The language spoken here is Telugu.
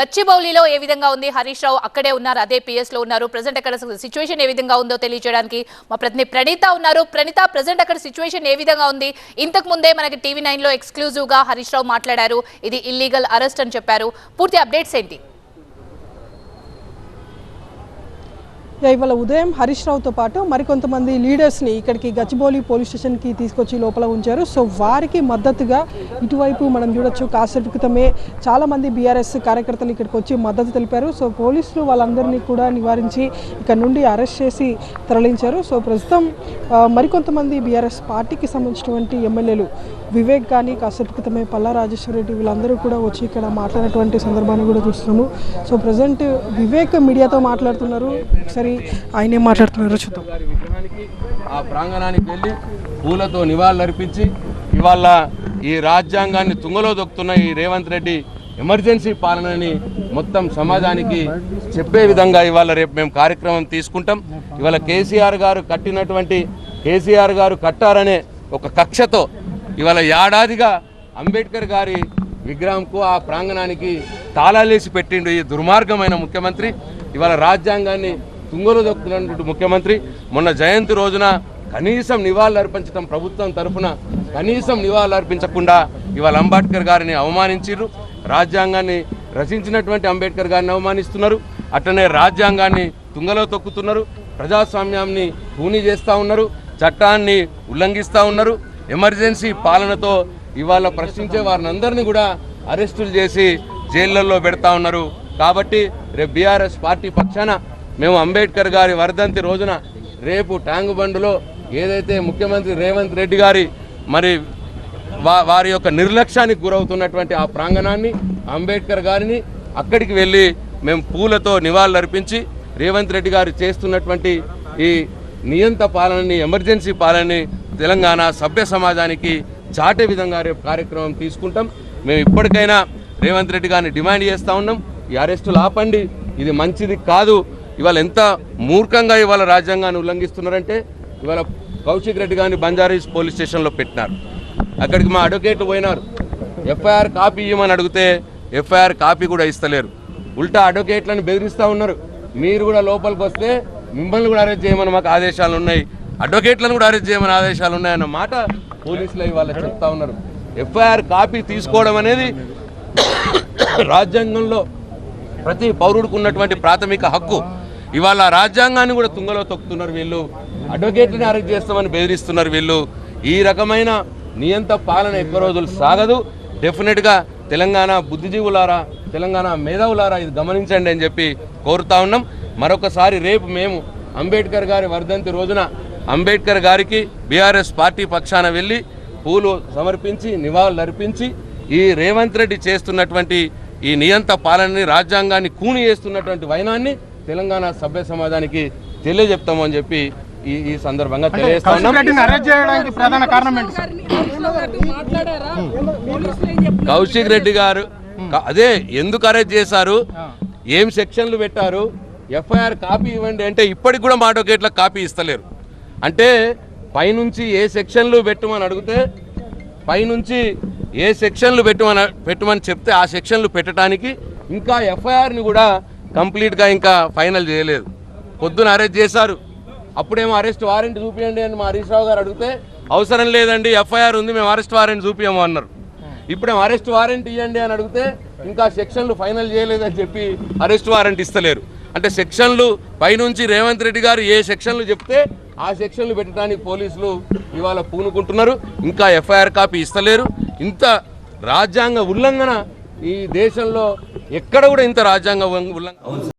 గచ్చిబౌలిలో ఏ విధంగా ఉంది హరీష్ రావు అక్కడే ఉన్నారు, అదే పిఎస్ లో ఉన్నారు. ప్రెజెంట్ అక్కడ సిచ్యువేషన్ ఏ విధంగా ఉందో తెలియజేయడానికి మా ప్రతినిధి ప్రణీత ఉన్నారు. ప్రణీత, ప్రెజెంట్ అక్కడ సిచ్యువేషన్ ఏ విధంగా ఉంది? ఇంతకు ముందే మనకి టీవీ9 లో ఎక్స్క్లూజివ్ గా హరీష్ రావు మాట్లాడారు, ఇది ఇల్లీగల్ అరెస్ట్ అని చెప్పారు. పూర్తి అప్డేట్స్ ఏంటి? ఇవాళ ఉదయం హరీష్ రావుతో పాటు మరికొంతమంది లీడర్స్ని ఇక్కడికి గచ్చిబౌలి పోలీస్ స్టేషన్కి తీసుకొచ్చి లోపల ఉంచారు. సో వారికి మద్దతుగా ఇటువైపు మనం చూడొచ్చు, కాసేపు క్రితమే చాలామంది బీఆర్ఎస్ కార్యకర్తలు ఇక్కడికి వచ్చి మద్దతు తెలిపారు. సో పోలీసులు వాళ్ళందరినీ కూడా నివారించి ఇక్కడ నుండి అరెస్ట్ చేసి తరలించారు. సో ప్రస్తుతం మరికొంతమంది బీఆర్ఎస్ పార్టీకి సంబంధించినటువంటి ఎమ్మెల్యేలు వివేక్ కానీ, కాసేపు క్రితమే పల్లా రాజేశ్వర రెడ్డి, వీళ్ళందరూ కూడా వచ్చి ఇక్కడ మాట్లాడినటువంటి సందర్భాన్ని కూడా చూస్తున్నాము. సో ప్రజెంట్ వివేక్ మీడియాతో మాట్లాడుతున్నారు, ఒకసారి ఆయన ఏం మాట్లాడుతున్నారు చూద్దాం. ఆ ప్రాంగణానికి వెళ్ళి పూలతో నివాళులర్పించి ఇవాళ ఈ రాజ్యాంగాన్ని తుంగలో దొక్కుతున్న ఈ రేవంత్ రెడ్డి ఎమర్జెన్సీ పాలనని మొత్తం సమాజానికి చెప్పే విధంగా ఇవాళ రేపు మేము కార్యక్రమం తీసుకుంటాం. ఇవాళ కేసీఆర్ గారు కట్టారనే ఒక కక్షతో ఇవాళ ఏడాదిగా అంబేద్కర్ గారి విగ్రహంకు ఆ ప్రాంగణానికి తాళాలేసి పెట్టిండు ఈ దుర్మార్గమైన ముఖ్యమంత్రి. ఇవాళ రాజ్యాంగాన్ని తుంగలో దొక్కుతున్నటువంటి ముఖ్యమంత్రి మొన్న జయంతి రోజున కనీసం నివాళులు అర్పించడం ప్రభుత్వం తరఫున కనీసం నివాళులు అర్పించకుండా ఇవాళ అంబేద్కర్ గారిని అవమానించారు. రాజ్యాంగాన్ని రచించినటువంటి అంబేద్కర్ గారిని అవమానిస్తున్నారు, అట్లనే రాజ్యాంగాన్ని తుంగలో తొక్కుతున్నారు, ప్రజాస్వామ్యాన్ని కూని చేస్తూ ఉన్నారు, చట్టాన్ని ఉల్లంఘిస్తూ ఉన్నారు. ఎమర్జెన్సీ పాలనతో ఇవాళ ప్రశ్నించే వారిని అందరినీ కూడా అరెస్టులు చేసి జైళ్లలో పెడతా ఉన్నారు. కాబట్టి రేపు బీఆర్ఎస్ పార్టీ పక్షాన మేము అంబేద్కర్ గారి వర్ధంతి రోజున రేపు ట్యాంక్ బండ్లో ఏదైతే ముఖ్యమంత్రి రేవంత్ రెడ్డి గారి వారి యొక్క నిర్లక్ష్యానికి గురవుతున్నటువంటి ఆ ప్రాంగణాన్ని, అంబేద్కర్ గారిని అక్కడికి వెళ్ళి మేము పూలతో నివాళులర్పించి రేవంత్ రెడ్డి గారు చేస్తున్నటువంటి ఈ నియంత పాలనని, ఎమర్జెన్సీ పాలనని తెలంగాణ సభ్య సమాజానికి చాటే విధంగా రేపు కార్యక్రమం తీసుకుంటాం. మేము ఇప్పటికైనా రేవంత్ రెడ్డి గారిని డిమాండ్ చేస్తూ ఉన్నాం, ఈ అరెస్టులు ఆపండి, ఇది మంచిది కాదు. ఇవాళ ఎంత మూర్ఖంగా ఇవాళ రాజ్యాంగాన్ని ఉల్లంఘిస్తున్నారంటే ఇవాళ కౌశిక్ రెడ్డి గారిని బంజారాహిల్స్ పోలీస్ స్టేషన్లో పెట్టినారు. అక్కడికి మా అడ్వకేట్లు పోయినారు, ఎఫ్ఐఆర్ కాపీ ఇవ్వమని అడిగితే ఎఫ్ఐఆర్ కాపీ కూడా ఇస్తలేరు. ఉల్టా అడ్వకేట్లను బెదిరిస్తూ ఉన్నారు, మీరు కూడా లోపలికి వస్తే మిమ్మల్ని కూడా అరెస్ట్ చేయమని మాకు ఆదేశాలు ఉన్నాయి, అడ్వకేట్లను కూడా అరెస్ట్ చేయమని ఆదేశాలు ఉన్నాయన్న మాట పోలీసులు ఇవాళ చెప్తా ఉన్నారు. ఎఫ్ఐఆర్ కాపీ తీసుకోవడం అనేది రాజ్యాంగంలో ప్రతి పౌరుడికి ఉన్నటువంటి ప్రాథమిక హక్కు. ఇవాళ రాజ్యాంగాన్ని కూడా తుంగలో తొక్కుతున్నారు వీళ్ళు, అడ్వకేట్లని అరెస్ట్ చేస్తామని బెదిరిస్తున్నారు వీళ్ళు. ఈ రకమైన నియంత పాలన ఎక్కువ రోజులు సాగదు. డెఫినెట్గా తెలంగాణ బుద్ధిజీవులారా, తెలంగాణ మేధావులారా ఇది గమనించండి అని చెప్పి కోరుతా ఉన్నాం. మరొకసారి రేపు మేము అంబేద్కర్ గారి వర్ధంతి రోజున అంబేద్కర్ గారికి బీఆర్ఎస్ పార్టీ పక్షాన వెళ్ళి పూలు సమర్పించి నివాళులర్పించి ఈ రేవంత్ రెడ్డి చేస్తున్నటువంటి ఈ నియంత పాలనని, రాజ్యాంగాన్ని కూని చేస్తున్నటువంటి వైనాన్ని తెలంగాణ సభ్య సమాజానికి తెలియజెప్తాము అని చెప్పి ఈ సందర్భంగా తెలియజేస్తా ఉన్నాం. కౌశిక్ రెడ్డి గారు అదే ఎందుకు అరెస్ట్ చేశారు, ఏం సెక్షన్లు పెట్టారు, ఎఫ్ఐఆర్ కాపీ ఇవ్వండి అంటే ఇప్పటికి కూడా మా అడ్వకేట్లకు కాపీ ఇస్తలేరు. అంటే పైనుంచి ఏ సెక్షన్లు పెట్టమని అడిగితే పైనుంచి ఏ సెక్షన్లు పెట్టమని చెప్తే ఆ సెక్షన్లు పెట్టడానికి ఇంకా ఎఫ్ఐఆర్ని కూడా కంప్లీట్గా ఇంకా ఫైనల్ చేయలేదు. పొద్దున అరెస్ట్ చేశారు, అప్పుడేమో అరెస్ట్ వారెంట్ చూపించండి అని మా హరీష్ రావు గారు అడిగితే అవసరం లేదండి, ఎఫ్ఐఆర్ ఉంది, మేము అరెస్ట్ వారెంట్ చూపించము అన్నారు. ఇప్పుడేమో అరెస్ట్ వారెంట్ ఇవ్వండి అని అడిగితే ఇంకా సెక్షన్లు ఫైనల్ చేయలేదని చెప్పి అరెస్ట్ వారెంట్ ఇస్తలేరు. అంటే సెక్షన్లు పైనుంచి రేవంత్ రెడ్డి గారు ఏ సెక్షన్లు చెప్తే ఆ సెక్షన్లు పెట్టడానికి పోలీసులు ఇవాళ పూనుకుంటున్నారు, ఇంకా ఎఫ్ఐఆర్ కాపీ ఇస్తలేరు. ఇంత రాజ్యాంగ ఉల్లంఘన ఈ దేశంలో ఎక్కడ కూడా ఇంత రాజ్యాంగ ఉల్లంఘన